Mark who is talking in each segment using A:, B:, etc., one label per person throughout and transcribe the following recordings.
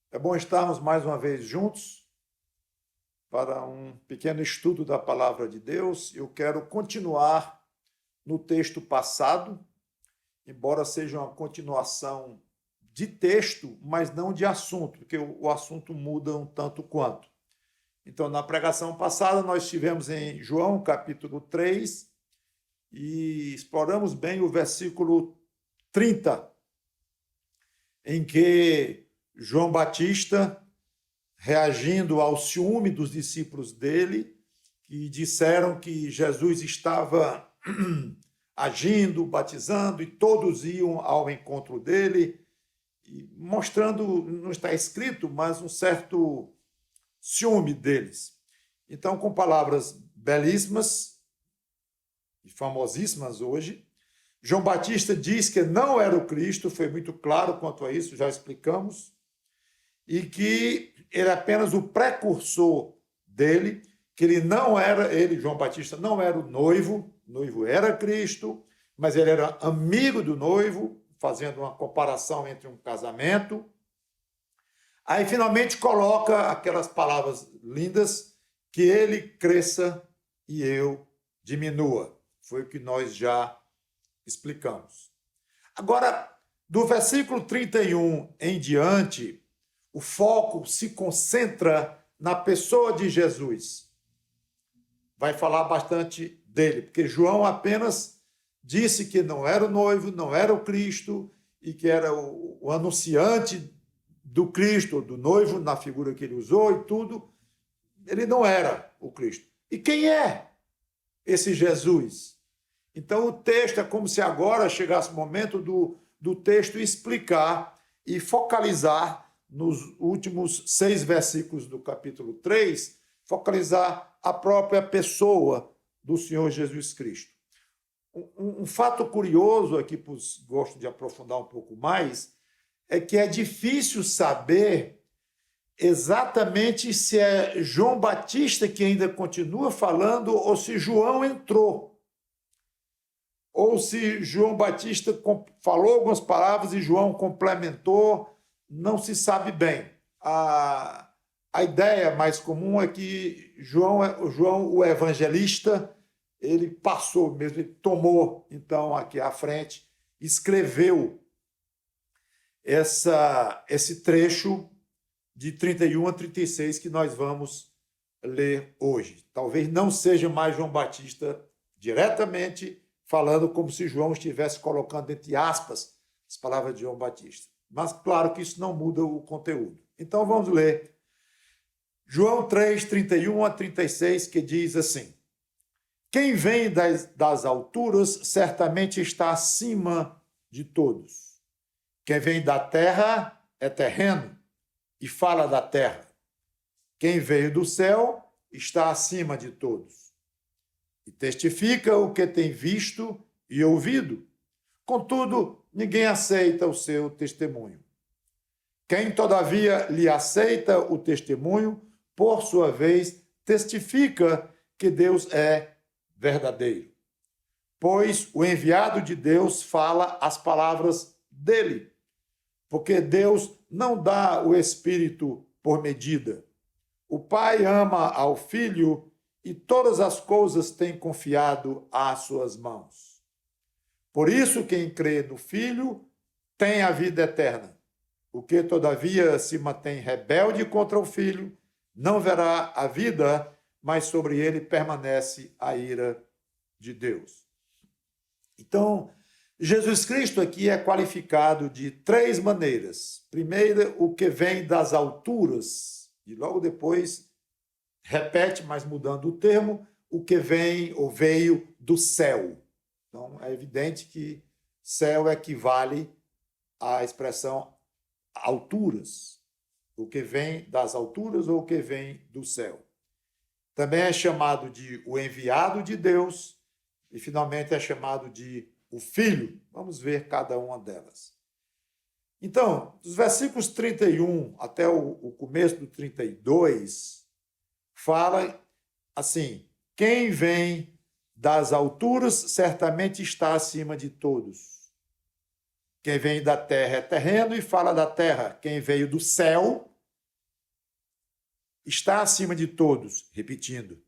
A: É bom estarmos mais uma vez juntos para um pequeno estudo da palavra de Deus. Eu quero continuar no texto passado, embora seja uma continuação de texto, mas não de assunto, porque o assunto muda um tanto quanto. Então, na pregação passada, nós estivemos em João, capítulo 3, e exploramos bem o versículo 30, em que João Batista, reagindo ao ciúme dos discípulos dele, que disseram que Jesus estava agindo, batizando, e todos iam ao encontro dele, mostrando, não está escrito, mas um certo ciúme deles. Então, com palavras belíssimas e famosíssimas hoje, João Batista diz que não era o Cristo, foi muito claro quanto a isso, já explicamos, e que ele é apenas o precursor dele, que ele, João Batista, não era o noivo era Cristo, mas ele era amigo do noivo, fazendo uma comparação entre um casamento. Aí, finalmente, coloca aquelas palavras lindas, que ele cresça e eu diminua. Foi o que nós já explicamos. Agora, do versículo 31 em diante, o foco se concentra na pessoa de Jesus. Vai falar bastante dele, porque João apenas disse que não era o noivo, não era o Cristo, e que era o anunciante do Cristo, do noivo, na figura que ele usou e tudo. Ele não era o Cristo. E quem é esse Jesus? Então, o texto é como se agora chegasse o momento do texto explicar e focalizar nos últimos 6 versículos do capítulo 3, focalizar a própria pessoa do Senhor Jesus Cristo. Um fato curioso aqui, pois gosto de aprofundar um pouco mais, é que é difícil saber exatamente se é João Batista que ainda continua falando ou se João entrou. Ou se João Batista falou algumas palavras e João complementou, não se sabe bem. A ideia mais comum é que João, o evangelista, ele passou mesmo, ele tomou, então, aqui à frente, escreveu esse trecho de 31 a 36 que nós vamos ler hoje. Talvez não seja mais João Batista diretamente falando como se João estivesse colocando entre aspas as palavras de João Batista. Mas, claro que isso não muda o conteúdo. Então, vamos ler João 3, 31 a 36, que diz assim: quem vem das alturas certamente está acima de todos. Quem vem da terra é terreno e fala da terra. Quem veio do céu está acima de todos e testifica o que tem visto e ouvido. Contudo, ninguém aceita o seu testemunho. Quem, todavia, lhe aceita o testemunho, por sua vez, testifica que Deus é verdadeiro. Pois o enviado de Deus fala as palavras dele, porque Deus não dá o Espírito por medida. O Pai ama ao Filho e todas as coisas tem confiado às suas mãos. Por isso, quem crê no Filho tem a vida eterna. O que, todavia, se mantém rebelde contra o Filho, não verá a vida, mas sobre ele permanece a ira de Deus. Então, Jesus Cristo aqui é qualificado de 3 maneiras. Primeiro, o que vem das alturas, e logo depois repete, mas mudando o termo, o que vem ou veio do céu. Então, é evidente que céu equivale à expressão alturas, o que vem das alturas ou o que vem do céu. Também é chamado de o enviado de Deus e, finalmente, é chamado de o Filho. Vamos ver cada uma delas. Então, dos versículos 31 até o começo do 32, fala assim: quem vem das alturas certamente está acima de todos. Quem vem da terra é terreno e fala da terra. Quem veio do céu está acima de todos, repetindo,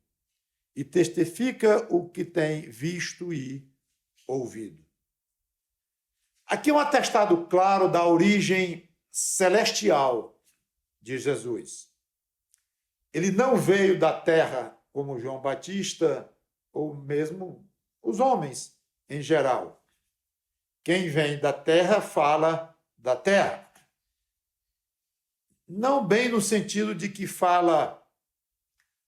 A: e testifica o que tem visto e ouvido. Aqui é um atestado claro da origem celestial de Jesus. Ele não veio da terra como João Batista, ou mesmo os homens em geral. Quem vem da terra fala da terra. Não bem no sentido de que fala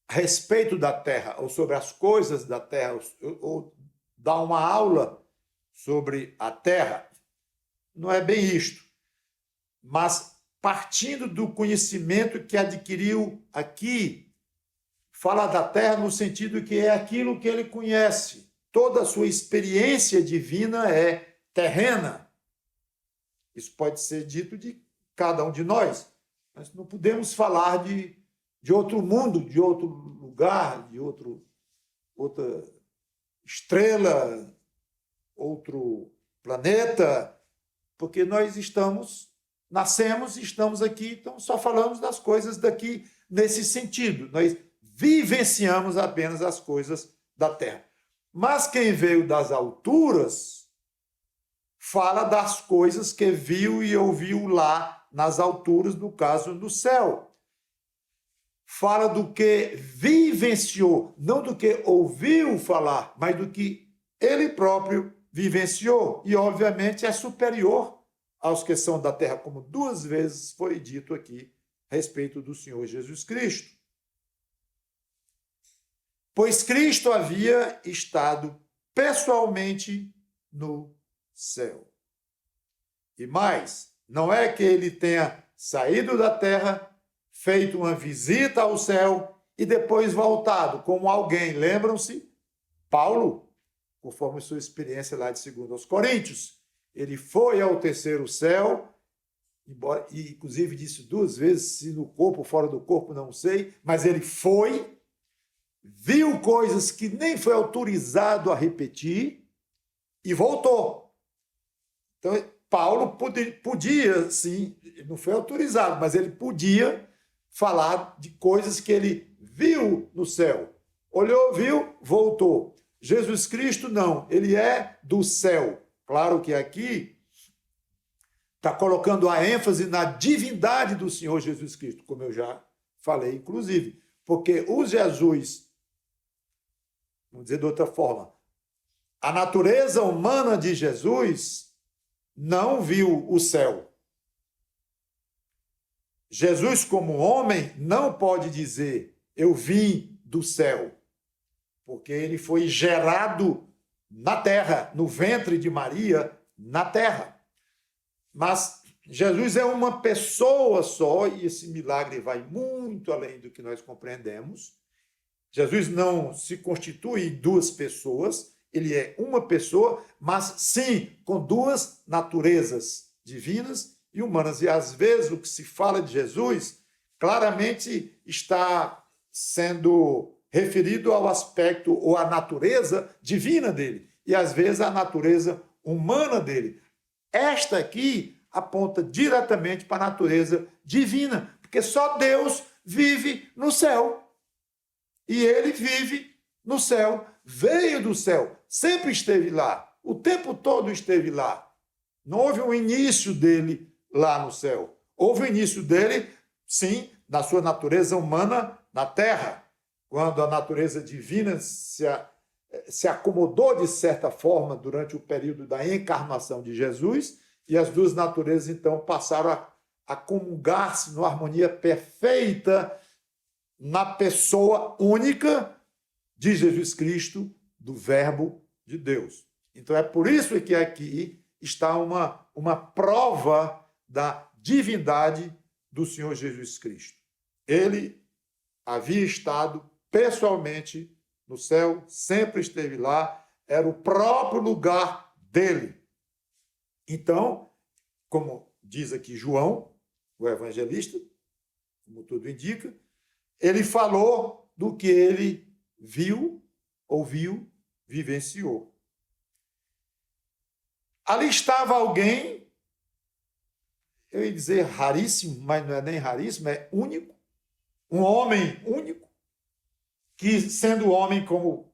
A: a respeito da terra, ou sobre as coisas da terra, ou dá uma aula sobre a terra. Não é bem isto. Mas partindo do conhecimento que adquiriu aqui, fala da terra no sentido que é aquilo que ele conhece. Toda a sua experiência divina é terrena. Isso pode ser dito de cada um de nós, mas não podemos falar de outro mundo, de outro lugar, de outra estrela, outro planeta, porque nós nascemos e estamos aqui, então só falamos das coisas daqui nesse sentido. Nós vivenciamos apenas as coisas da terra. Mas quem veio das alturas fala das coisas que viu e ouviu lá nas alturas, no caso, no céu. Fala do que vivenciou, não do que ouviu falar, mas do que ele próprio vivenciou. E, obviamente, é superior aos que são da terra, como 2 vezes foi dito aqui a respeito do Senhor Jesus Cristo. Pois Cristo havia estado pessoalmente no céu. E mais, não é que ele tenha saído da terra, feito uma visita ao céu e depois voltado como alguém. Lembram-se? Paulo, conforme sua experiência lá de 2 aos Coríntios, ele foi ao terceiro céu, embora, e inclusive disse 2 vezes, se no corpo ou fora do corpo, não sei, mas ele foi, viu coisas que nem foi autorizado a repetir e voltou. Então, Paulo podia, sim, não foi autorizado, mas ele podia falar de coisas que ele viu no céu. Olhou, viu, voltou. Jesus Cristo, não, ele é do céu. Claro que aqui está colocando a ênfase na divindade do Senhor Jesus Cristo, como eu já falei, inclusive. Porque o Jesus, vamos dizer de outra forma, a natureza humana de Jesus não viu o céu. Jesus, como homem, não pode dizer, eu vim do céu, porque ele foi gerado na terra, no ventre de Maria, na terra. Mas Jesus é uma pessoa só, e esse milagre vai muito além do que nós compreendemos. Jesus não se constitui em 2 pessoas, ele é uma pessoa, mas sim com 2 naturezas divinas e humanas. E às vezes o que se fala de Jesus claramente está sendo referido ao aspecto ou à natureza divina dele, e às vezes à natureza humana dele. Esta aqui aponta diretamente para a natureza divina, porque só Deus vive no céu. E ele vive no céu, veio do céu, sempre esteve lá, o tempo todo esteve lá. Não houve um início dele lá no céu. Houve o início dele, sim, na sua natureza humana na terra, quando a natureza divina se acomodou de certa forma durante o período da encarnação de Jesus, e as 2 naturezas então passaram a comungar-se numa harmonia perfeita na pessoa única de Jesus Cristo, do Verbo de Deus. Então é por isso que aqui está uma prova da divindade do Senhor Jesus Cristo. Ele havia estado pessoalmente no céu, sempre esteve lá, era o próprio lugar dele. Então, como diz aqui João, o evangelista, como tudo indica, ele falou do que ele viu, ouviu, vivenciou. Ali estava alguém, eu ia dizer raríssimo, mas não é nem raríssimo, é único, um homem único, que sendo homem como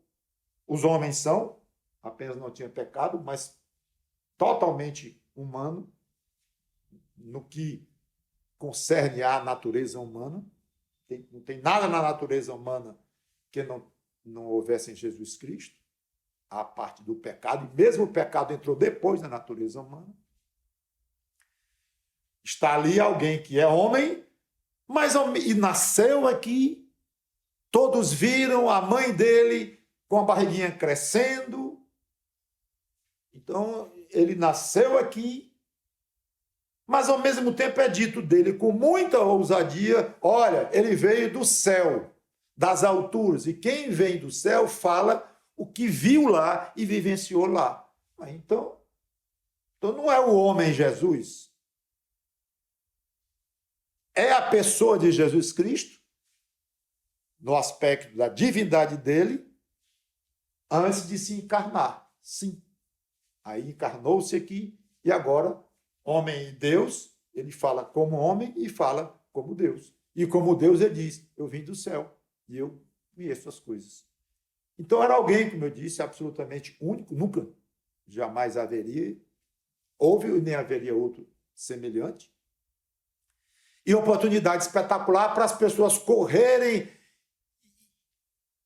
A: os homens são, apenas não tinha pecado, mas totalmente humano, no que concerne à natureza humana. Não tem nada na natureza humana que não houvesse em Jesus Cristo, a parte do pecado, e mesmo o pecado entrou depois na natureza humana. Está ali alguém que é homem, mas e nasceu aqui, todos viram a mãe dele com a barriguinha crescendo. Então, ele nasceu aqui, mas ao mesmo tempo é dito dele com muita ousadia, olha, ele veio do céu, das alturas, e quem vem do céu fala o que viu lá e vivenciou lá. Então não é o homem Jesus, é a pessoa de Jesus Cristo, no aspecto da divindade dele, antes de se encarnar. Sim. Aí encarnou-se aqui e agora, homem e Deus, ele fala como homem e fala como Deus. E como Deus, ele diz, eu vim do céu e eu conheço as coisas. Então era alguém, como eu disse, absolutamente único, nunca, jamais houve e nem haveria outro semelhante. E oportunidade espetacular para as pessoas correrem,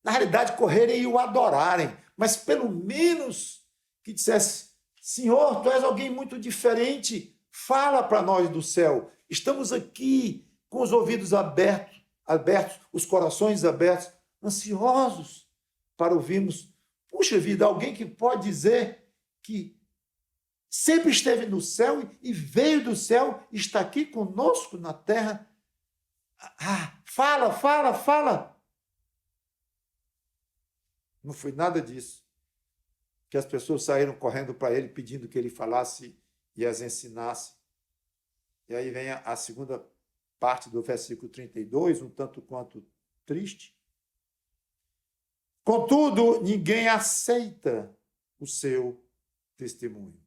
A: na realidade, correrem e o adorarem, mas pelo menos que dissesse, Senhor, tu és alguém muito diferente, fala para nós do céu, estamos aqui com os ouvidos abertos, os corações abertos, ansiosos para ouvirmos, puxa vida, alguém que pode dizer que sempre esteve no céu e veio do céu, está aqui conosco na terra. Fala, fala, fala. Não foi nada disso. Que as pessoas saíram correndo para ele, pedindo que ele falasse e as ensinasse. E aí vem a segunda parte do versículo 32, um tanto quanto triste. Contudo, ninguém aceita o seu testemunho.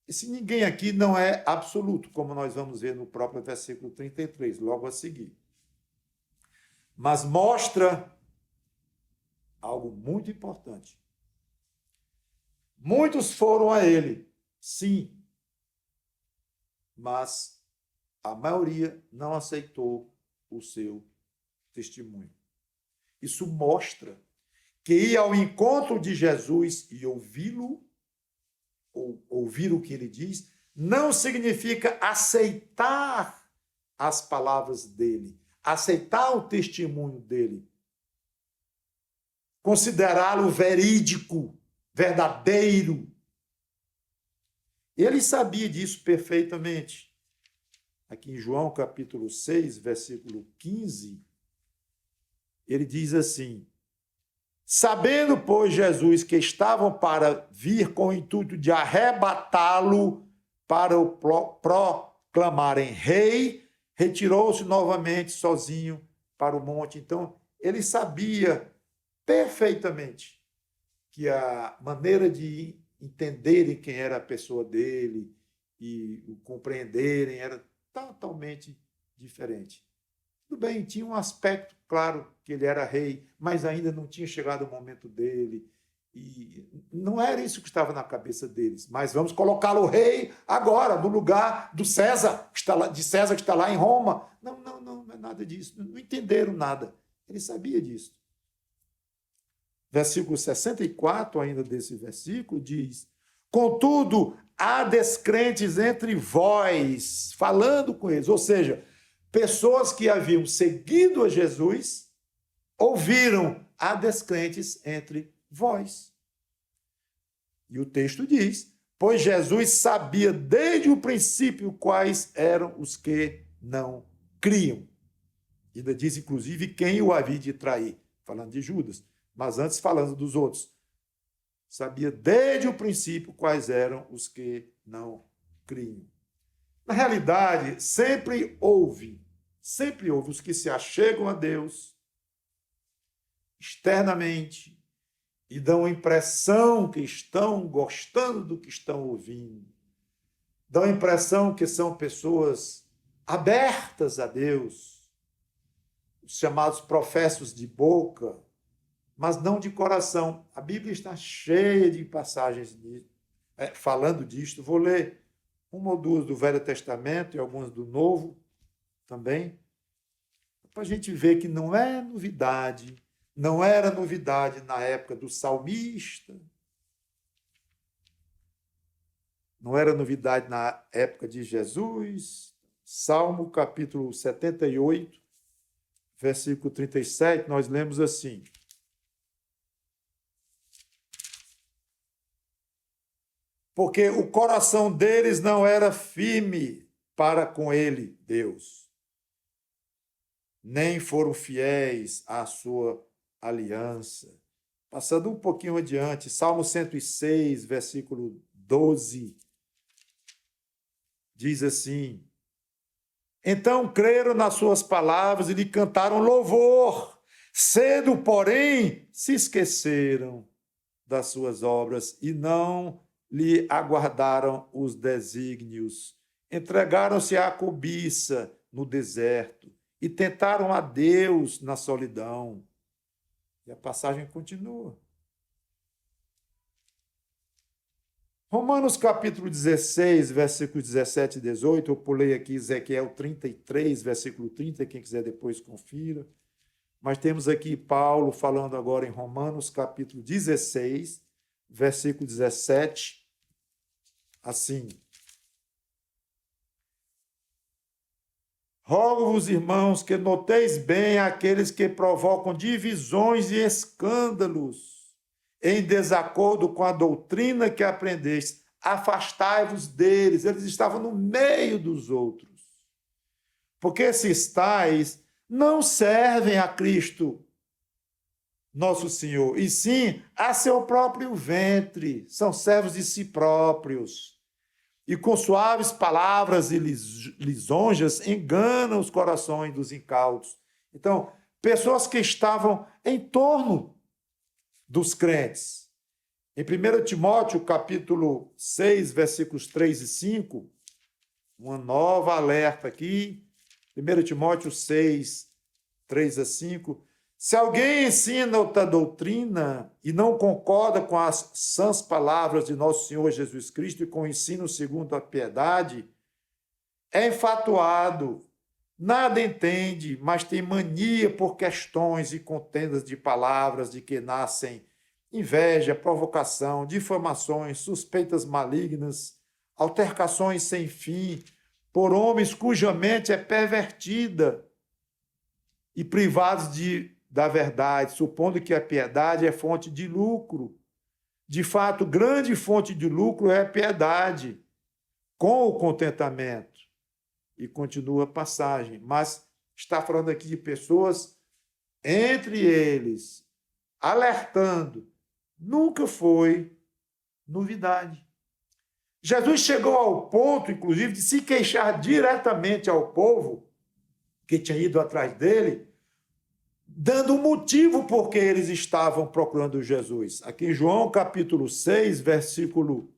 A: Esse ninguém aqui não é absoluto, como nós vamos ver no próprio versículo 33, logo a seguir. Mas mostra algo muito importante. Muitos foram a ele, sim, mas a maioria não aceitou o seu testemunho. Isso mostra que ir ao encontro de Jesus e ouvi-lo, ou ouvir o que ele diz, não significa aceitar as palavras dele, aceitar o testemunho dele, considerá-lo verídico, verdadeiro. Ele sabia disso perfeitamente. Aqui em João capítulo 6, versículo 15, ele diz assim, sabendo, pois, Jesus que estavam para vir com o intuito de arrebatá-lo para o proclamarem rei, retirou-se novamente sozinho para o monte. Então, ele sabia perfeitamente que a maneira de entenderem quem era a pessoa dele e o compreenderem era totalmente diferente. Tudo bem, tinha um aspecto claro que ele era rei, mas ainda não tinha chegado o momento dele. E não era isso que estava na cabeça deles. Mas vamos colocá-lo rei agora, no lugar do César, de César que está lá em Roma. Não é nada disso. Não entenderam nada. Ele sabia disso. Versículo 64, ainda desse versículo, diz, contudo, há descrentes entre vós, falando com eles, ou seja, pessoas que haviam seguido a Jesus, ouviram, há descrentes entre vós. E o texto diz, pois Jesus sabia desde o princípio quais eram os que não criam. Ainda diz, inclusive, quem o havia de trair, falando de Judas, mas antes falando dos outros. Sabia desde o princípio quais eram os que não criam. Na realidade, sempre houve os que se achegam a Deus externamente e dão a impressão que estão gostando do que estão ouvindo. Dão a impressão que são pessoas abertas a Deus, os chamados professos de boca, mas não de coração. A Bíblia está cheia de passagens falando disto. Vou ler uma ou duas do Velho Testamento e algumas do Novo também, para a gente ver que não é novidade, não era novidade na época do salmista, não era novidade na época de Jesus. Salmo capítulo 78, versículo 37, nós lemos assim: porque o coração deles não era firme para com ele, Deus, nem foram fiéis à sua aliança. Passando um pouquinho adiante, Salmo 106, versículo 12, diz assim: então creram nas suas palavras e lhe cantaram louvor. Cedo, porém, se esqueceram das suas obras e não lhe aguardaram os desígnios. Entregaram-se à cobiça no deserto e tentaram a Deus na solidão. E a passagem continua. Romanos capítulo 16, versículos 17 e 18, eu pulei aqui Ezequiel 33, versículo 30, quem quiser depois confira. Mas temos aqui Paulo falando agora em Romanos capítulo 16, versículo 17, assim: rogo-vos, irmãos, que noteis bem aqueles que provocam divisões e escândalos em desacordo com a doutrina que aprendeste. Afastai-vos deles. Eles estavam no meio dos outros. Porque esses tais não servem a Cristo, nosso Senhor, e sim a seu próprio ventre. São servos de si próprios. E com suaves palavras e lisonjas enganam os corações dos incautos. Então, pessoas que estavam em torno dos crentes. Em 1 Timóteo, capítulo 6, versículos 3 e 5, uma nova alerta aqui. 1 Timóteo 6, 3 a 5. Se alguém ensina outra doutrina e não concorda com as sãs palavras de nosso Senhor Jesus Cristo e com o ensino segundo a piedade, é enfatuado, nada entende, mas tem mania por questões e contendas de palavras de que nascem inveja, provocação, difamações, suspeitas malignas, altercações sem fim, por homens cuja mente é pervertida e privados da verdade, supondo que a piedade é fonte de lucro. De fato, grande fonte de lucro é a piedade, com o contentamento. E continua a passagem, mas está falando aqui de pessoas, entre eles, alertando, nunca foi novidade. Jesus chegou ao ponto, inclusive, de se queixar diretamente ao povo que tinha ido atrás dele, dando um motivo por que eles estavam procurando Jesus. Aqui em João capítulo 6, versículo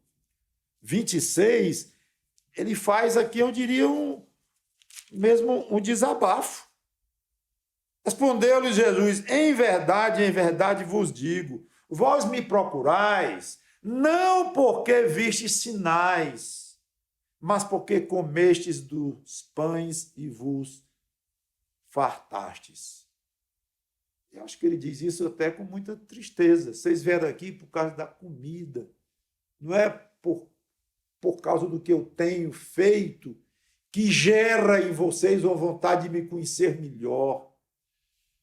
A: 26, ele faz aqui, eu diria, mesmo um desabafo. Respondeu-lhe Jesus: em verdade vos digo, vós me procurais, não porque vistes sinais, mas porque comestes dos pães e vos fartastes. Eu acho que ele diz isso até com muita tristeza. Vocês vieram aqui por causa da comida, não é por causa do que eu tenho feito, que gera em vocês uma vontade de me conhecer melhor,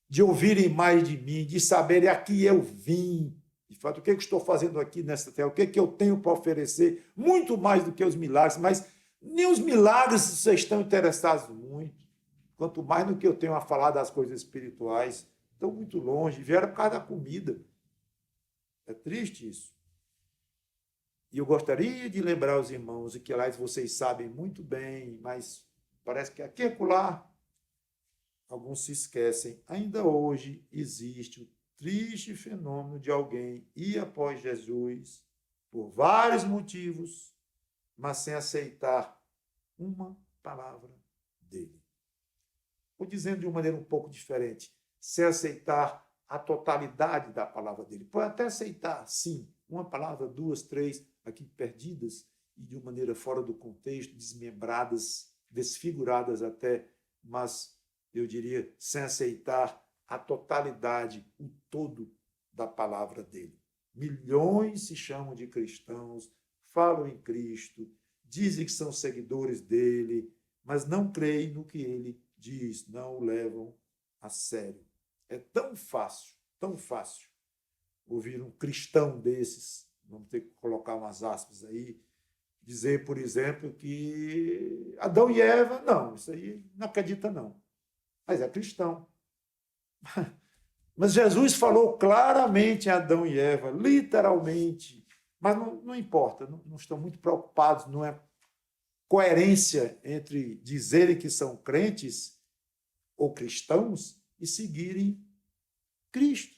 A: de ouvirem mais de mim, de saberem a que eu vim, de fato, o que eu estou fazendo aqui nessa terra, o que eu tenho para oferecer, muito mais do que os milagres, mas nem os milagres vocês estão interessados muito, quanto mais no que eu tenho a falar das coisas espirituais. Estão muito longe, vieram por causa da comida. É triste isso. E eu gostaria de lembrar aos irmãos, e que, aliás, vocês sabem muito bem, mas parece que aqui e acolá alguns se esquecem. Ainda hoje existe o triste fenômeno de alguém ir após Jesus por vários motivos, mas sem aceitar uma palavra dele. ou dizendo de uma maneira um pouco diferente, sem aceitar a totalidade da palavra dele. Pode até aceitar, sim, uma palavra, duas, três, aqui perdidas, e de uma maneira fora do contexto, desmembradas, desfiguradas até, mas eu diria, sem aceitar a totalidade, o todo da palavra dele. Milhões se chamam de cristãos, falam em Cristo, dizem que são seguidores dele, mas não creem no que ele diz, não o levam a sério. É tão fácil ouvir um cristão desses, vamos ter que colocar umas aspas aí, dizer, por exemplo, que Adão e Eva, não, isso aí não acredita não, mas é cristão. Mas Jesus falou claramente a Adão e Eva, literalmente, mas não importa, não estão muito preocupados, não é coerência entre dizerem que são crentes ou cristãos e seguirem Cristo.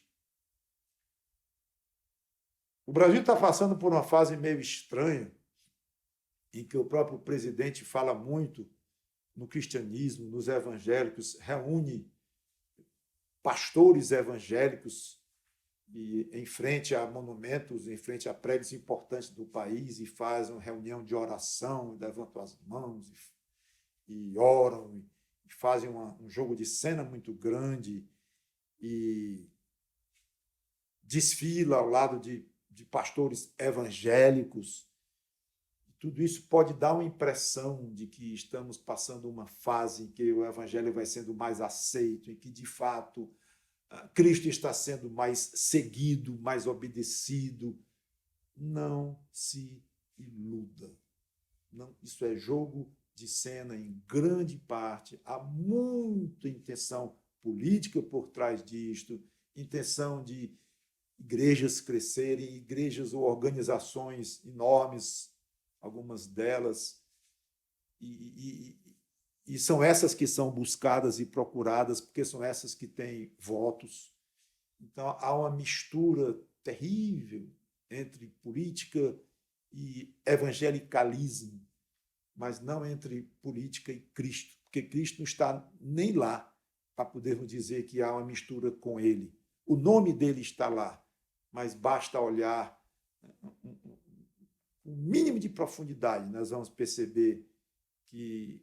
A: O Brasil está passando por uma fase meio estranha, em que o próprio presidente fala muito no cristianismo, nos evangélicos, reúne pastores evangélicos e em frente a monumentos, em frente a prédios importantes do país e faz uma reunião de oração, levantam as mãos e oram, e fazem um jogo de cena muito grande e desfila ao lado de pastores evangélicos. Tudo isso pode dar uma impressão de que estamos passando uma fase em que o evangelho vai sendo mais aceito, em que, de fato, Cristo está sendo mais seguido, mais obedecido. Não se iluda. Não, isso é jogo de cena em grande parte. Há muita intenção política por trás disto, intenção de igrejas crescerem, igrejas ou organizações enormes, algumas delas, e são essas que são buscadas e procuradas, porque são essas que têm votos. Então, há uma mistura terrível entre política e evangelicalismo, mas não entre política e Cristo, porque Cristo não está nem lá para podermos dizer que há uma mistura com ele. O nome dele está lá, mas basta olhar um mínimo de profundidade, nós vamos perceber que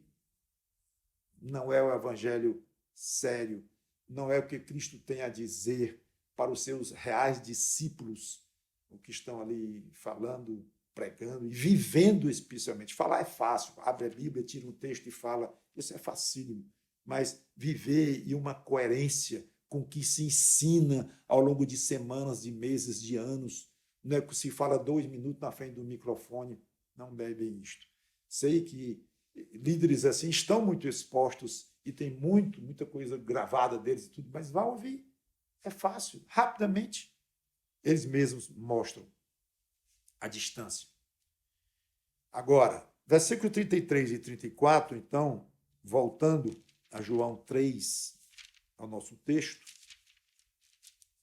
A: não é o evangelho sério, não é o que Cristo tem a dizer para os seus reais discípulos, o que estão ali falando, pregando e vivendo especialmente. Falar é fácil, abre a Bíblia, tira um texto e fala, isso é facílimo, mas viver e uma coerência com o que se ensina ao longo de semanas, de meses, de anos, não é que se fala 2 minutos na frente do microfone, não bebem isto. Sei que líderes assim estão muito expostos e tem muita coisa gravada deles e tudo, mas vá ouvir. É fácil, rapidamente. Eles mesmos mostram a distância. Agora, versículo 33 e 34, então, voltando a João 3, ao nosso texto,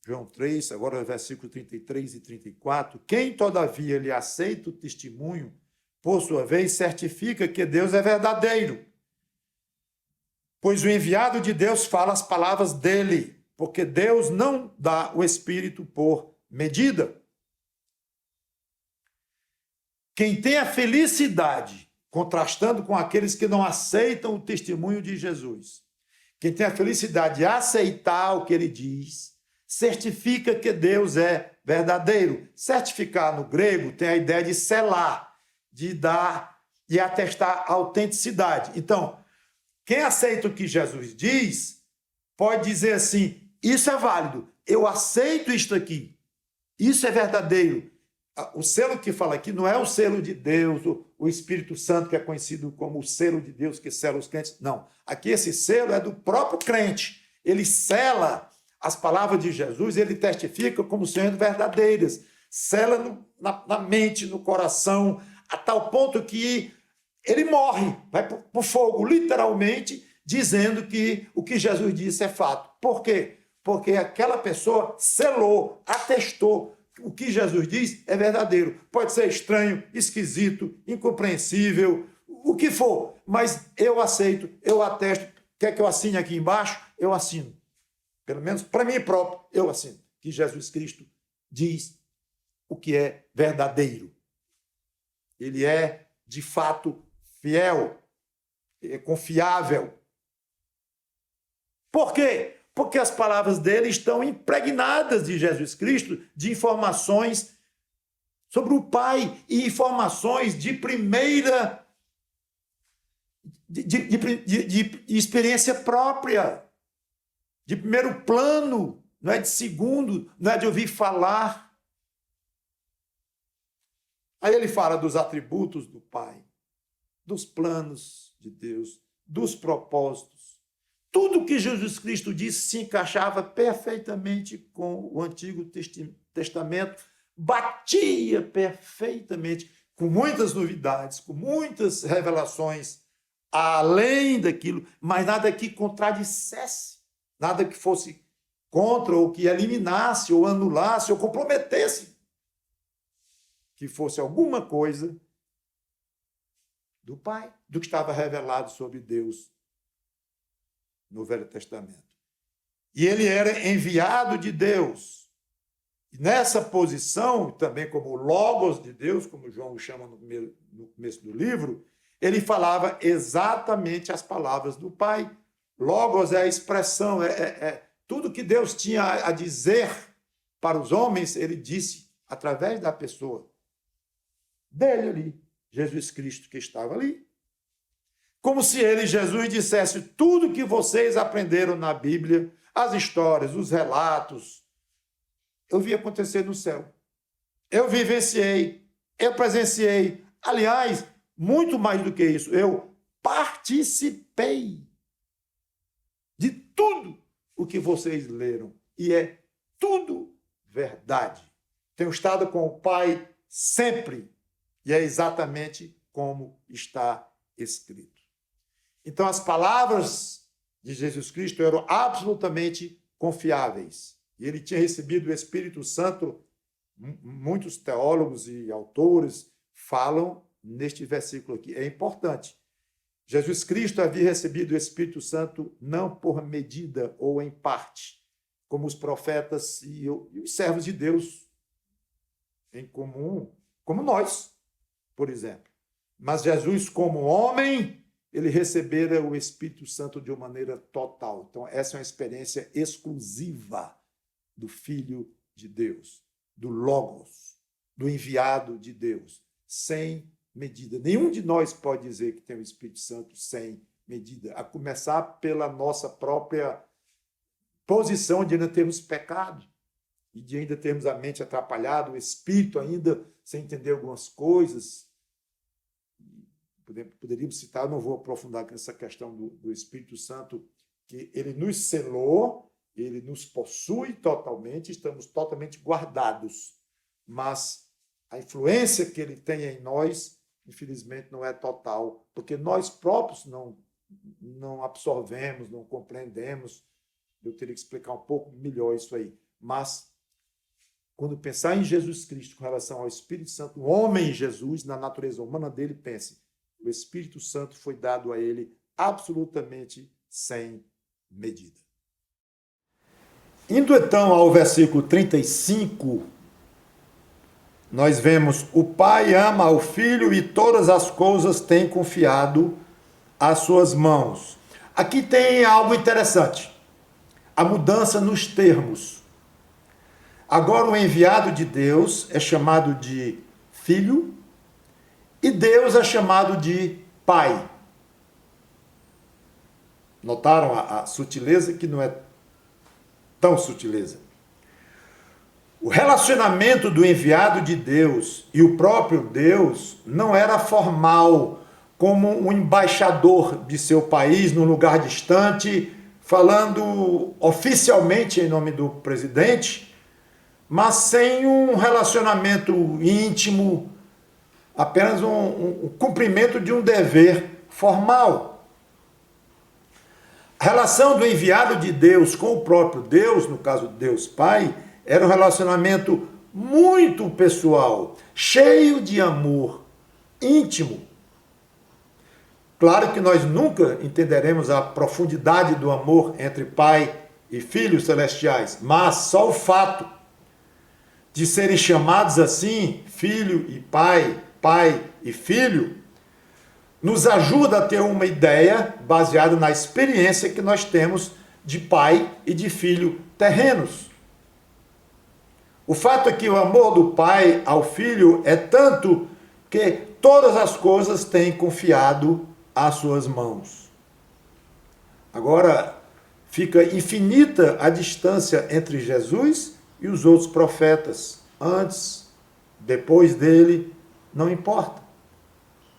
A: João 3, agora versículo 33 e 34. Quem, todavia, lhe aceita o testemunho, por sua vez, certifica que Deus é verdadeiro, pois o enviado de Deus fala as palavras dele, porque Deus não dá o Espírito por medida. Quem tem a felicidade, contrastando com aqueles que não aceitam o testemunho de Jesus, quem tem a felicidade de aceitar o que ele diz, certifica que Deus é verdadeiro. Certificar no grego tem a ideia de selar, de dar e atestar a autenticidade. Então, quem aceita o que Jesus diz, pode dizer assim, isso é válido, eu aceito isto aqui, isso é verdadeiro. O selo que fala aqui não é o selo de Deus, o Espírito Santo, que é conhecido como o selo de Deus que sela os crentes. Não, aqui esse selo é do próprio crente. Ele sela as palavras de Jesus, ele testifica como sendo verdadeiras. Sela na mente, no coração, a tal ponto que ele morre, vai para o fogo, literalmente, dizendo que o que Jesus disse é fato. Por quê? Porque aquela pessoa selou, atestou o que Jesus diz é verdadeiro. Pode ser estranho, esquisito, incompreensível, o que for, mas eu aceito, eu atesto, Quer que eu assine aqui embaixo? Eu assino. Pelo menos para mim próprio, eu assino. Que Jesus Cristo diz o que é verdadeiro. Ele é, de fato, fiel, é confiável. Por quê? Porque as palavras dele estão impregnadas de Jesus Cristo, de informações sobre o Pai e informações de primeira, de experiência própria, de primeiro plano, não é de segundo, não é de ouvir falar. Aí ele fala dos atributos do Pai, dos planos de Deus, dos propósitos. Tudo que Jesus Cristo disse se encaixava perfeitamente com o Antigo Testamento, batia perfeitamente, com muitas novidades, com muitas revelações, além daquilo, mas nada que contradissesse, nada que fosse contra, ou que eliminasse, ou anulasse, ou comprometesse que fosse alguma coisa do Pai, do que estava revelado sobre Deus no Velho Testamento. E ele era enviado de Deus. E nessa posição, também como Logos de Deus, como João o chama no começo do livro, ele falava exatamente as palavras do Pai. Logos é a expressão, tudo que Deus tinha a dizer para os homens, ele disse através da pessoa dele ali, Jesus Cristo, que estava ali. Como se ele, Jesus, dissesse tudo que vocês aprenderam na Bíblia, as histórias, os relatos, eu vi acontecer no céu. Eu vivenciei, eu presenciei. Aliás, muito mais do que isso, eu participei de tudo o que vocês leram. E é tudo verdade. Tenho estado com o Pai sempre. E é exatamente como está escrito. Então, as palavras de Jesus Cristo eram absolutamente confiáveis. E ele tinha recebido o Espírito Santo. Muitos teólogos e autores falam neste versículo aqui. É importante. Jesus Cristo havia recebido o Espírito Santo não por medida ou em parte, como os profetas e os servos de Deus em comum, como nós, por exemplo. Mas Jesus, como homem, ele recebera o Espírito Santo de uma maneira total. Então, essa é uma experiência exclusiva do Filho de Deus, do Logos, do enviado de Deus, sem medida. Nenhum de nós pode dizer que tem o Espírito Santo sem medida, a começar pela nossa própria posição de ainda termos pecado e de ainda termos a mente atrapalhada, o espírito ainda sem entender algumas coisas. Poderíamos citar, não vou aprofundar nessa questão do Espírito Santo, que ele nos selou, ele nos possui totalmente, estamos totalmente guardados, mas a influência que ele tem em nós, infelizmente, não é total, porque nós próprios não absorvemos, não compreendemos. Eu teria que explicar um pouco melhor isso aí. Mas, quando pensar em Jesus Cristo com relação ao Espírito Santo, o homem Jesus, na natureza humana dele, pense, o Espírito Santo foi dado a ele absolutamente sem medida. Indo então ao versículo 35, nós vemos: o Pai ama ao Filho e todas as coisas tem confiado às suas mãos. Aqui tem algo interessante, a mudança nos termos. Agora o enviado de Deus é chamado de Filho e Deus é chamado de Pai. Notaram a sutileza, que não é tão sutileza? O relacionamento do enviado de Deus e o próprio Deus não era formal, como um embaixador de seu país num lugar distante, falando oficialmente em nome do presidente, mas sem um relacionamento íntimo, apenas um cumprimento de um dever formal. A relação do enviado de Deus com o próprio Deus, no caso de Deus Pai, era um relacionamento muito pessoal, cheio de amor, íntimo. Claro que nós nunca entenderemos a profundidade do amor entre pai e filhos celestiais, mas só o fato de serem chamados assim, filho e pai, pai e filho, nos ajuda a ter uma ideia baseada na experiência que nós temos de pai e de filho terrenos. O fato é que o amor do pai ao filho é tanto que todas as coisas têm confiado às suas mãos. Agora, fica infinita a distância entre Jesus e os outros profetas. Antes, depois dele, não importa.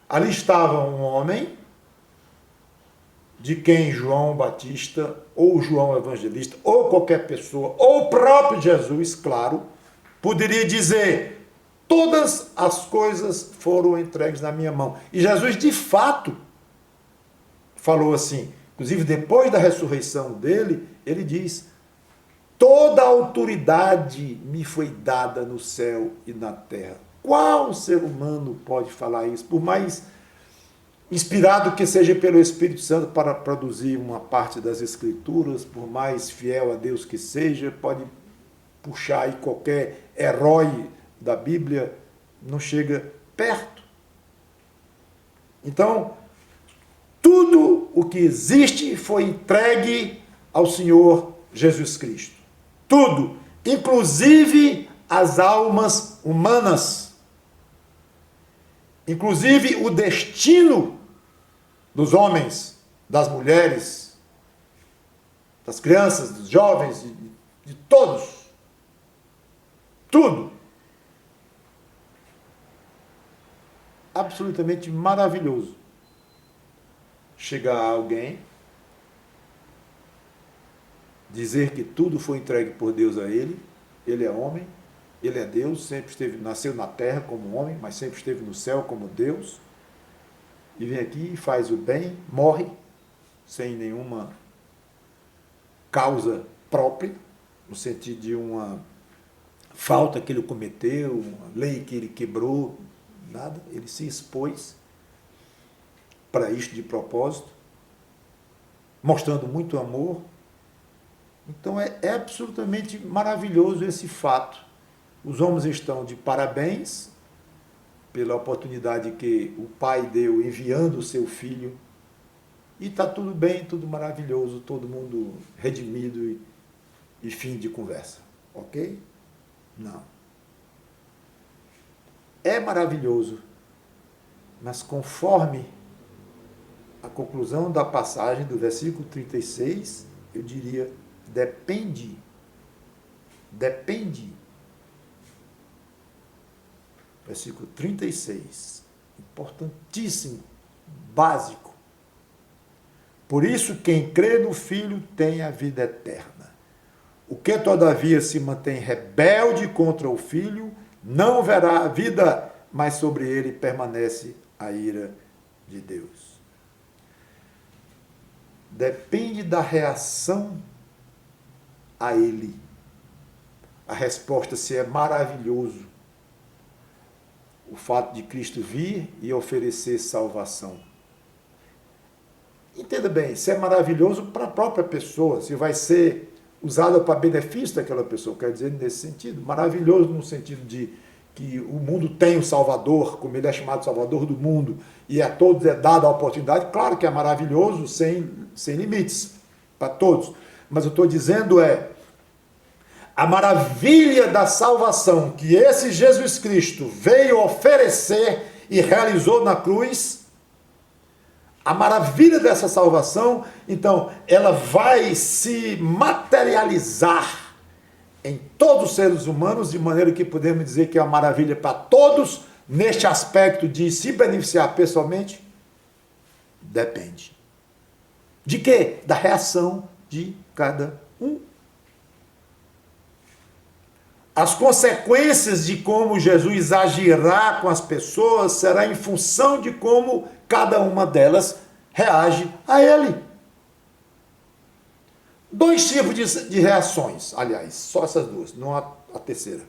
A: Ali estava um homem de quem João Batista, ou João Evangelista, ou qualquer pessoa, ou o próprio Jesus, claro, poderia dizer: todas as coisas foram entregues na minha mão. E Jesus, de fato, falou assim. Inclusive, depois da ressurreição dele, ele diz: toda a autoridade me foi dada no céu e na terra. Qual ser humano pode falar isso? Por mais inspirado que seja pelo Espírito Santo para produzir uma parte das Escrituras, por mais fiel a Deus que seja, pode puxar aí qualquer herói da Bíblia, não chega perto. Então, tudo o que existe foi entregue ao Senhor Jesus Cristo. Tudo, inclusive as almas humanas. Inclusive o destino dos homens, das mulheres, das crianças, dos jovens, de todos. Tudo. Absolutamente maravilhoso. Chegar a alguém, dizer que tudo foi entregue por Deus a ele é homem, ele é Deus, sempre esteve, nasceu na terra como homem, mas sempre esteve no céu como Deus, e vem aqui e faz o bem, morre, sem nenhuma causa própria, no sentido de uma falta que ele cometeu, uma lei que ele quebrou, nada, ele se expôs para isto de propósito, mostrando muito amor. Então é absolutamente maravilhoso esse fato. Os homens estão de parabéns pela oportunidade que o pai deu enviando o seu filho, e está tudo bem, tudo maravilhoso, todo mundo redimido e fim de conversa. Ok? Não. É maravilhoso, mas conforme a conclusão da passagem do versículo 36, eu diria, depende. Versículo 36, importantíssimo, básico. Por isso, quem crê no Filho tem a vida eterna. O que, todavia, se mantém rebelde contra o Filho, não verá a vida, mas sobre ele permanece a ira de Deus. Depende da reação a ele. A resposta se é maravilhoso o fato de Cristo vir e oferecer salvação. Entenda bem, se é maravilhoso para a própria pessoa, se vai ser usado para benefício daquela pessoa, quer dizer, nesse sentido, maravilhoso no sentido de que o mundo tem o Salvador, como ele é chamado Salvador do mundo, e a todos é dada a oportunidade, claro que é maravilhoso, sem limites, para todos. Mas eu estou dizendo a maravilha da salvação que esse Jesus Cristo veio oferecer e realizou na cruz, a maravilha dessa salvação, então, ela vai se materializar em todos os seres humanos, de maneira que podemos dizer que é uma maravilha para todos, neste aspecto de se beneficiar pessoalmente, depende. De quê? Da reação de cada um. As consequências de como Jesus agirá com as pessoas será em função de como cada uma delas reage a ele. Dois tipos de reações, aliás, só essas duas, não a terceira.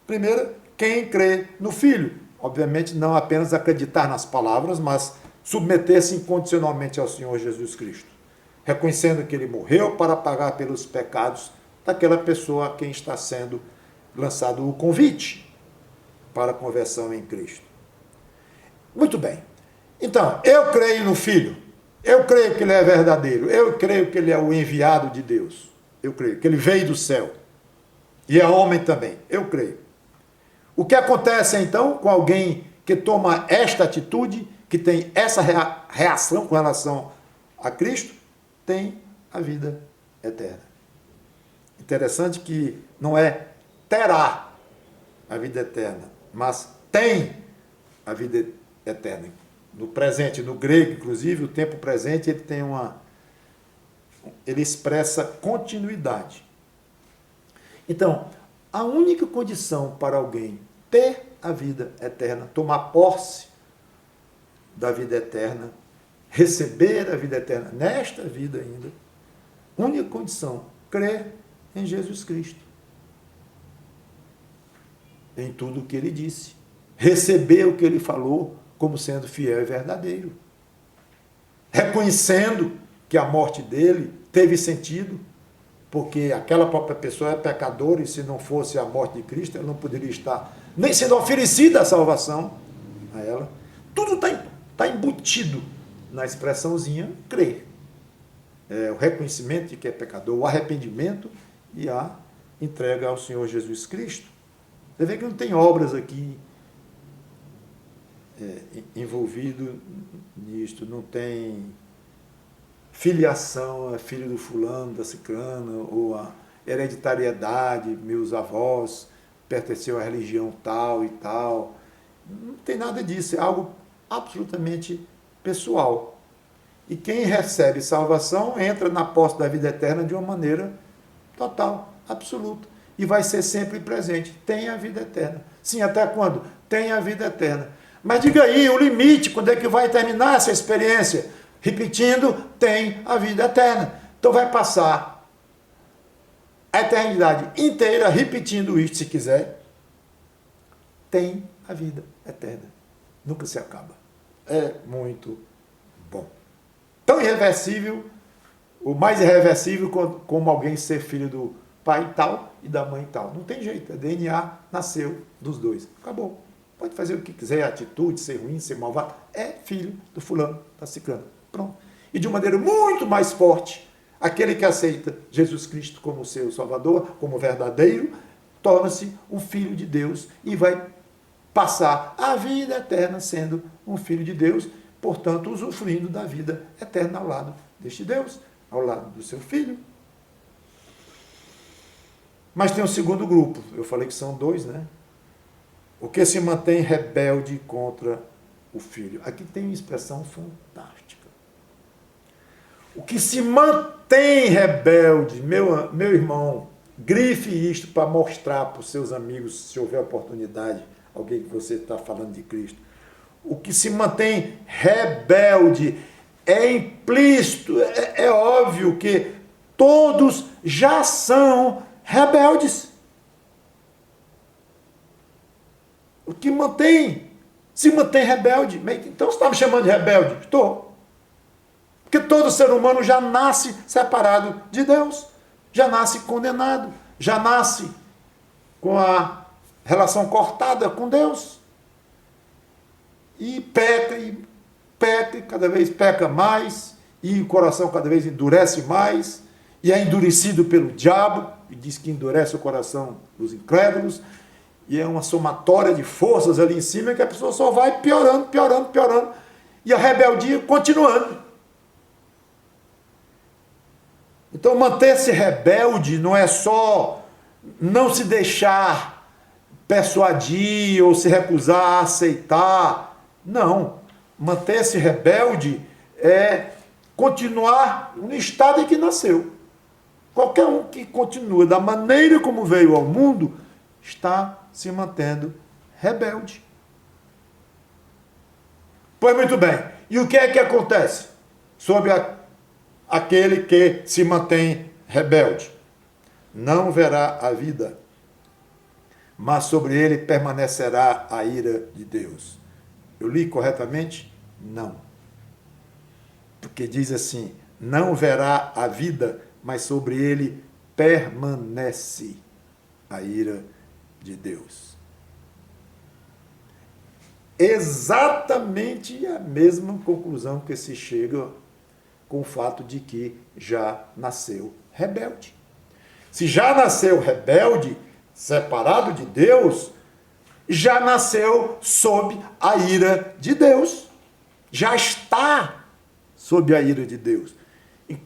A: Primeira, quem crê no Filho. Obviamente não apenas acreditar nas palavras, mas submeter-se incondicionalmente ao Senhor Jesus Cristo, reconhecendo que ele morreu para pagar pelos pecados daquela pessoa a quem está sendo lançado o convite para a conversão em Cristo. Muito bem. Então, eu creio no Filho, eu creio que ele é verdadeiro, eu creio que ele é o enviado de Deus, eu creio que ele veio do céu e é homem também, eu creio. O que acontece então com alguém que toma esta atitude, que tem essa reação com relação a Cristo? Tem a vida eterna. Interessante que não é terá a vida eterna, mas tem a vida eterna. No presente, no grego, inclusive, o tempo presente, ele expressa continuidade. Então, a única condição para alguém ter a vida eterna, tomar posse da vida eterna, receber a vida eterna nesta vida ainda, única condição, crer em Jesus Cristo, em tudo o que ele disse, receber o que ele falou como sendo fiel e verdadeiro, reconhecendo que a morte dele teve sentido, porque aquela própria pessoa é pecadora e se não fosse a morte de Cristo, ela não poderia estar nem sendo oferecida a salvação a ela. Tudo está embutido na expressãozinha crer. O reconhecimento de que é pecador, o arrependimento e a entrega ao Senhor Jesus Cristo. Você vê que não tem obras aqui envolvido nisto, não tem filiação, é filho do fulano, da ciclana, ou a hereditariedade, meus avós pertenciam à religião tal e tal. Não tem nada disso, é algo absolutamente pessoal. E quem recebe salvação entra na posse da vida eterna de uma maneira total, absoluta. E vai ser sempre presente. Tem a vida eterna. Sim, até quando? Tem a vida eterna. Mas diga aí, o limite, quando é que vai terminar essa experiência? Repetindo, tem a vida eterna. Então vai passar a eternidade inteira repetindo isso, se quiser. Tem a vida eterna. Nunca se acaba. É muito bom. Tão irreversível, o mais irreversível como alguém ser filho do pai tal e da mãe tal. Não tem jeito, a DNA nasceu dos dois. Acabou. Pode fazer o que quiser, atitude, ser ruim, ser malvado. É filho do fulano, da ciclana. Pronto. E de uma maneira muito mais forte, aquele que aceita Jesus Cristo como seu Salvador, como verdadeiro, torna-se um filho de Deus e vai passar a vida eterna sendo um filho de Deus, portanto, usufruindo da vida eterna ao lado deste Deus, ao lado do seu filho. Mas tem um segundo grupo, eu falei que são dois, né? O que se mantém rebelde contra o filho. Aqui tem uma expressão fantástica. O que se mantém rebelde, meu irmão, grife isto para mostrar para os seus amigos, se houver oportunidade, alguém que você está falando de Cristo. O que se mantém rebelde é implícito, é óbvio que todos já são rebeldes. O que se mantém rebelde. Então você está me chamando de rebelde? Estou. Porque todo ser humano já nasce separado de Deus, já nasce condenado, já nasce com a relação cortada com Deus. E peca, e cada vez peca mais, e o coração cada vez endurece mais, e é endurecido pelo diabo, e diz que endurece o coração dos incrédulos, e é uma somatória de forças ali em cima que a pessoa só vai piorando, piorando, piorando, e a rebeldia continuando. Então manter-se rebelde não é só não se deixar persuadir ou se recusar a aceitar. Não. Manter-se rebelde é continuar no estado em que nasceu. Qualquer um que continua da maneira como veio ao mundo está se mantendo rebelde. Pois muito bem. E o que é que acontece sobre aquele que se mantém rebelde? Não verá a vida, mas sobre ele permanecerá a ira de Deus. Eu li corretamente? Não. Porque diz assim, não verá a vida, mas sobre ele permanece a ira de Deus. Exatamente a mesma conclusão que se chega com o fato de que já nasceu rebelde. Se já nasceu rebelde, separado de Deus, já nasceu sob a ira de Deus. Já está sob a ira de Deus.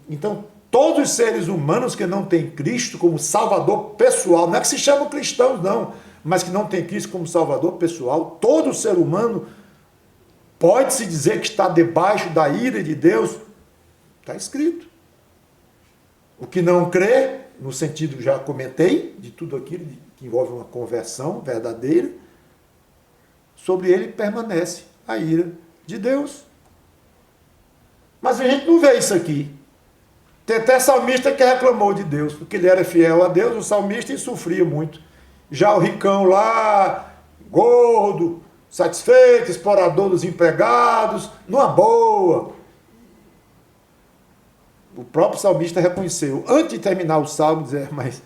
A: Então, todos os seres humanos que não têm Cristo como Salvador pessoal, não é que se chamam cristãos, não, mas que não têm Cristo como Salvador pessoal, todo ser humano pode-se dizer que está debaixo da ira de Deus. Está escrito. O que não crê, no sentido que já comentei, de tudo aquilo que envolve uma conversão verdadeira, sobre ele permanece a ira de Deus. Mas a gente não vê isso aqui. Tem até salmista que reclamou de Deus, porque ele era fiel a Deus, o salmista, e sofria muito. Já o ricão lá, gordo, satisfeito, explorador dos empregados, numa boa. O próprio salmista reconheceu, antes de terminar o salmo, dizer, mas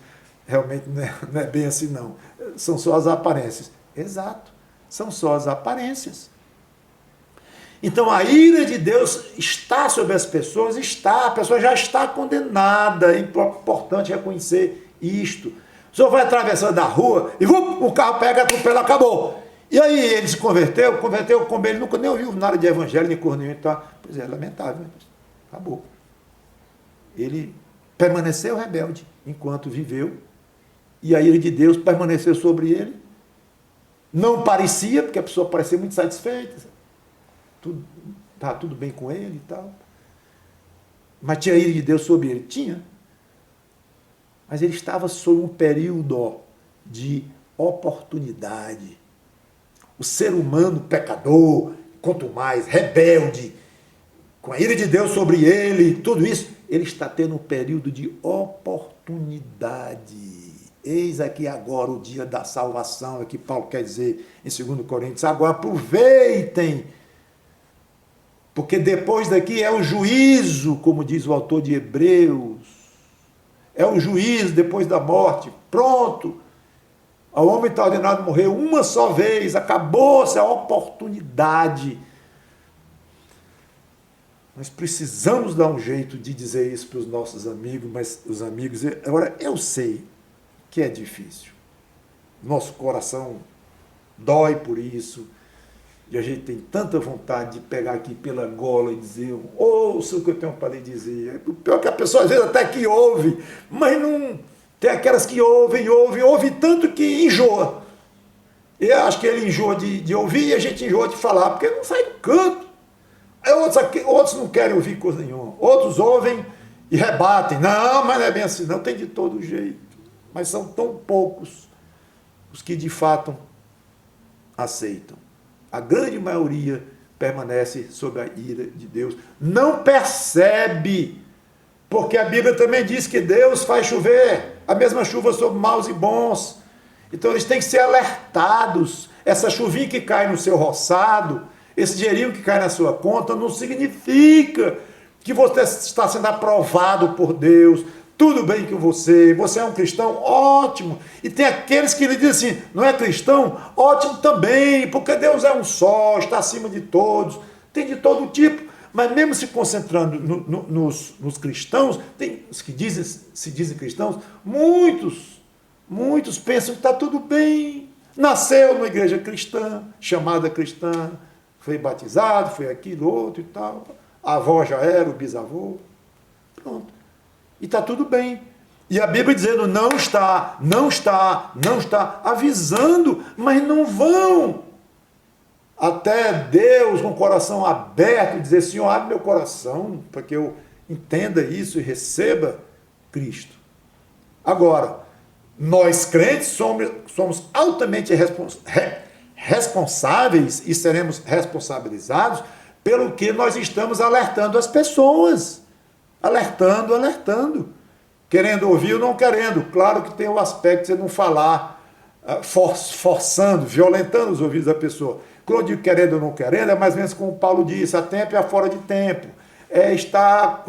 A: realmente não é bem assim não. São só as aparências. Exato, são só as aparências. Então a ira de Deus está sobre as pessoas, a pessoa já está condenada, é importante reconhecer isto. O senhor vai atravessando a rua e o carro pega, atropela, acabou. E aí ele se converteu como ele nunca nem ouviu nada de evangelho, nem cor nenhum, então, pois é, lamentável, acabou. Ele permaneceu rebelde enquanto viveu, e a ira de Deus permaneceu sobre ele. Não parecia, porque a pessoa parecia muito satisfeita, estava tudo bem com ele e tal. Mas tinha a ira de Deus sobre ele? Tinha. Mas ele estava sob um período de oportunidade. O ser humano pecador, quanto mais rebelde, com a ira de Deus sobre ele, tudo isso, ele está tendo um período de oportunidade. Eis aqui agora o dia da salvação, é que Paulo quer dizer em 2 Coríntios. Agora aproveitem, porque depois daqui é o juízo, como diz o autor de Hebreus. É o juízo depois da morte. Pronto. O homem está ordenado a morrer uma só vez. Acabou-se a oportunidade. Nós precisamos dar um jeito de dizer isso para os nossos amigos, mas os amigos... Agora, eu sei que é difícil. Nosso coração dói por isso. E a gente tem tanta vontade de pegar aqui pela gola e dizer, ouça o que eu tenho para lhe dizer. O pior é que a pessoa às vezes até que ouve, mas não... Tem aquelas que ouvem tanto que enjoa. Eu acho que ele enjoa de ouvir e a gente enjoa de falar, porque não sai do canto. Aí outros não querem ouvir coisa nenhuma. Outros ouvem e rebatem. Não, mas não é bem assim, não, tem de todo jeito. Mas são tão poucos os que de fato aceitam. A grande maioria permanece sob a ira de Deus. Não percebe, porque a Bíblia também diz que Deus faz chover a mesma chuva sobre maus e bons. Então eles têm que ser alertados. Essa chuvinha que cai no seu roçado, esse dinheirinho que cai na sua conta, não significa que você está sendo aprovado por Deus. Tudo bem com você é um cristão, ótimo. E tem aqueles que lhe dizem assim, não é cristão? Ótimo também, porque Deus é um só, está acima de todos, tem de todo tipo. Mas mesmo se concentrando nos cristãos, tem os que se dizem cristãos, muitos pensam que está tudo bem. Nasceu numa igreja cristã, chamada cristã, foi batizado, foi aquilo, outro e tal. A avó já era, o bisavô. Pronto. E está tudo bem. E a Bíblia dizendo, não está, avisando, mas não vão até Deus com o coração aberto, dizer, Senhor, abre meu coração, para que eu entenda isso e receba Cristo. Agora, nós crentes somos altamente responsáveis e seremos responsabilizados pelo que nós estamos alertando as pessoas. Alertando. Querendo ouvir ou não querendo. Claro que tem o aspecto de você não falar, forçando, violentando os ouvidos da pessoa. Quando eu digo querendo ou não querendo, é mais ou menos como Paulo disse, a tempo e a fora de tempo. está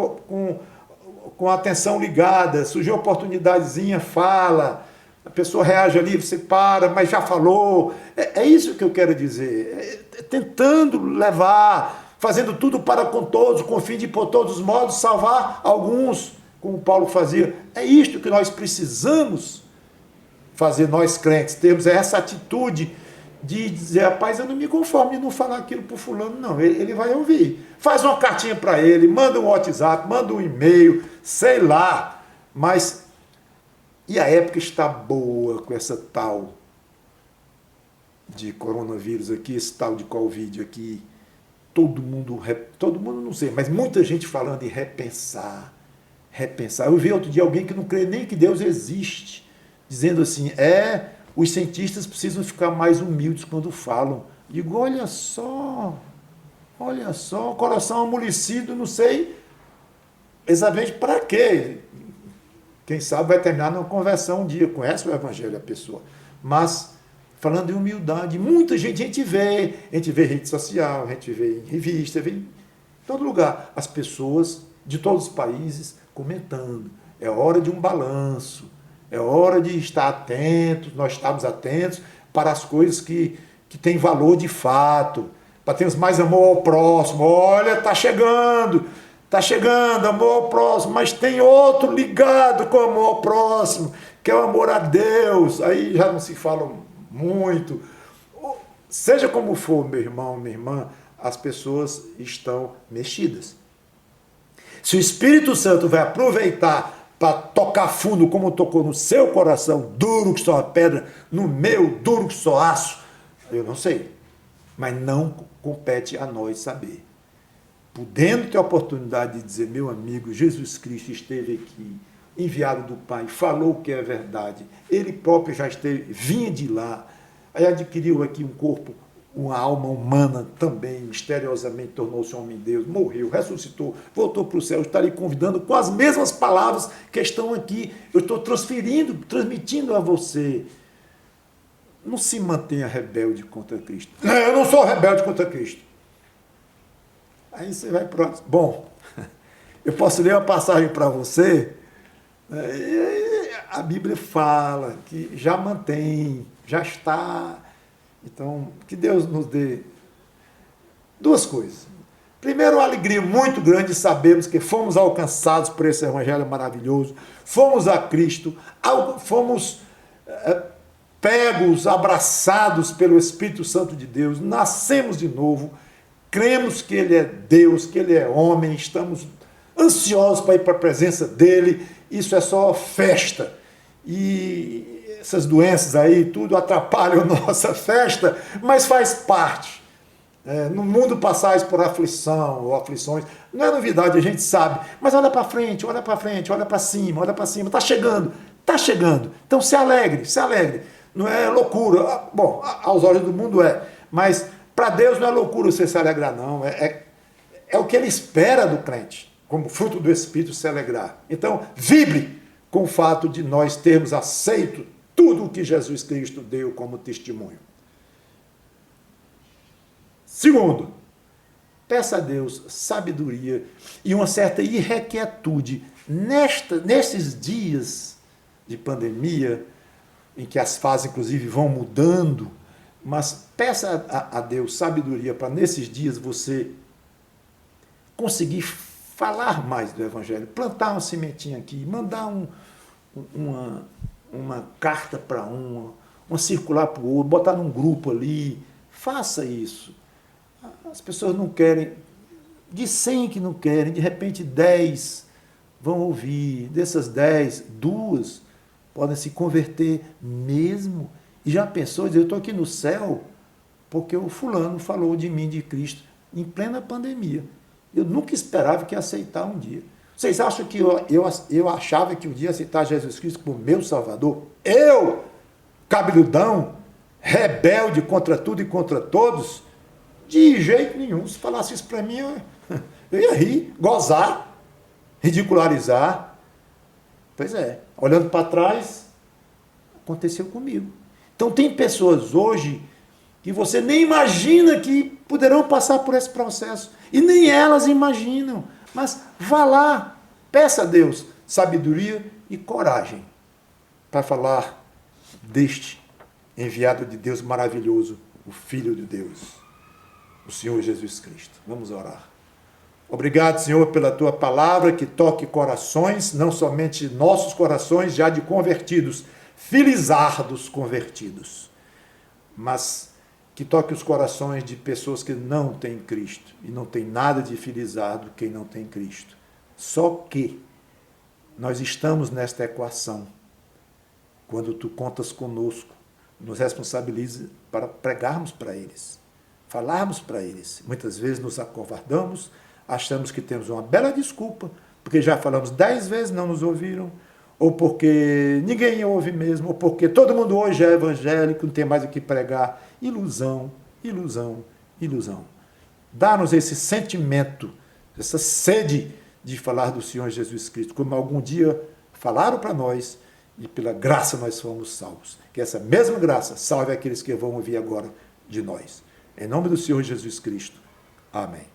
A: com a atenção ligada, surgiu uma oportunidadezinha, fala, a pessoa reage ali, você para, mas já falou. É isso que eu quero dizer. Tentando levar, fazendo tudo para com todos, com o fim de, por todos os modos, salvar alguns, como Paulo fazia. É isto que nós precisamos fazer, nós crentes, termos essa atitude de dizer, rapaz, eu não me conformo de não falar aquilo para o fulano, não. Ele vai ouvir. Faz uma cartinha para ele, manda um WhatsApp, manda um e-mail, sei lá. Mas, e a época está boa com essa tal de coronavírus aqui, esse tal de Covid aqui. Todo mundo não sei, mas muita gente falando em repensar. Eu vi outro dia alguém que não crê nem que Deus existe, dizendo assim, os cientistas precisam ficar mais humildes quando falam. Digo, olha só, coração amolecido, não sei exatamente para quê. Quem sabe vai terminar numa conversão um dia, conhece o evangelho a pessoa. Mas, falando em humildade, muita gente, a gente vê rede social, a gente vê em revista, vê em todo lugar, as pessoas de todos os países comentando. É hora de um balanço, é hora de estar atentos, nós estamos atentos para as coisas que têm valor de fato, para termos mais amor ao próximo. Olha, está chegando, amor ao próximo, mas tem outro ligado com o amor ao próximo, que é o amor a Deus. Aí já não se fala muito. Seja como for, meu irmão, minha irmã, as pessoas estão mexidas. Se o Espírito Santo vai aproveitar para tocar fundo, como tocou no seu coração, duro que só a pedra, no meu, duro que só aço, eu não sei. Mas não compete a nós saber. Podendo ter a oportunidade de dizer, meu amigo, Jesus Cristo esteve aqui, enviado do Pai, falou o que é verdade, ele próprio já esteve, vinha de lá, aí adquiriu aqui um corpo, uma alma humana também, misteriosamente tornou-se homem de Deus, morreu, ressuscitou, voltou para o céu, está lhe convidando com as mesmas palavras que estão aqui, eu estou transmitindo a você. Não se mantenha rebelde contra Cristo. Eu não sou rebelde contra Cristo. Aí você vai para... Bom, eu posso ler uma passagem para você, a Bíblia fala que já mantém, já está... Então, que Deus nos dê duas coisas. Primeiro, uma alegria muito grande de sabermos que fomos alcançados por esse evangelho maravilhoso, fomos a Cristo, fomos pegos, abraçados pelo Espírito Santo de Deus, nascemos de novo, cremos que Ele é Deus, que Ele é homem, estamos ansiosos para ir para a presença dEle, isso é só festa. E essas doenças aí, tudo atrapalham a nossa festa, mas faz parte. No mundo passais por aflição ou aflições, não é novidade, a gente sabe, mas olha para frente, olha para cima, está chegando. Então se alegre, não é loucura, bom, aos olhos do mundo mas para Deus não é loucura você se alegrar não, é o que Ele espera do crente, como fruto do Espírito se alegrar. Então vibre com o fato de nós termos aceito tudo o que Jesus Cristo deu como testemunho. Segundo, peça a Deus sabedoria e uma certa irrequietude nesses dias de pandemia, em que as fases, inclusive, vão mudando, mas peça a Deus sabedoria para, nesses dias, você conseguir falar mais do Evangelho, plantar uma sementinha aqui, mandar uma carta para uma circular para o outro, botar num grupo ali, faça isso. As pessoas não querem, de 100 que não querem, de repente 10 vão ouvir, dessas 10, 2 podem se converter mesmo. E já pensou, dizer, eu estou aqui no céu porque o fulano falou de mim, de Cristo, em plena pandemia. Eu nunca esperava que ia aceitar um dia. Vocês acham que eu achava que um dia ia aceitar Jesus Cristo como meu Salvador? Eu, cabeludão, rebelde contra tudo e contra todos? De jeito nenhum. Se falasse isso para mim, eu ia rir, gozar, ridicularizar. Pois é, olhando para trás, aconteceu comigo. Então tem pessoas hoje que você nem imagina que poderão passar por esse processo. E nem elas imaginam. Mas vá lá, peça a Deus sabedoria e coragem para falar deste enviado de Deus maravilhoso, o Filho de Deus, o Senhor Jesus Cristo. Vamos orar. Obrigado, Senhor, pela tua palavra que toque corações, não somente nossos corações já de convertidos, filizardos convertidos, mas que toque os corações de pessoas que não têm Cristo e não tem nada de filizardo quem não tem Cristo. Só que nós estamos nesta equação quando tu contas conosco, nos responsabiliza para pregarmos para eles, falarmos para eles. Muitas vezes nos acovardamos, achamos que temos uma bela desculpa, porque já falamos 10 vezes, não nos ouviram, ou porque ninguém ouve mesmo, ou porque todo mundo hoje é evangélico, não tem mais o que pregar. Ilusão, ilusão, ilusão. Dá-nos esse sentimento, essa sede de falar do Senhor Jesus Cristo, como algum dia falaram para nós, e pela graça nós fomos salvos. Que essa mesma graça salve aqueles que vão ouvir agora de nós. Em nome do Senhor Jesus Cristo. Amém.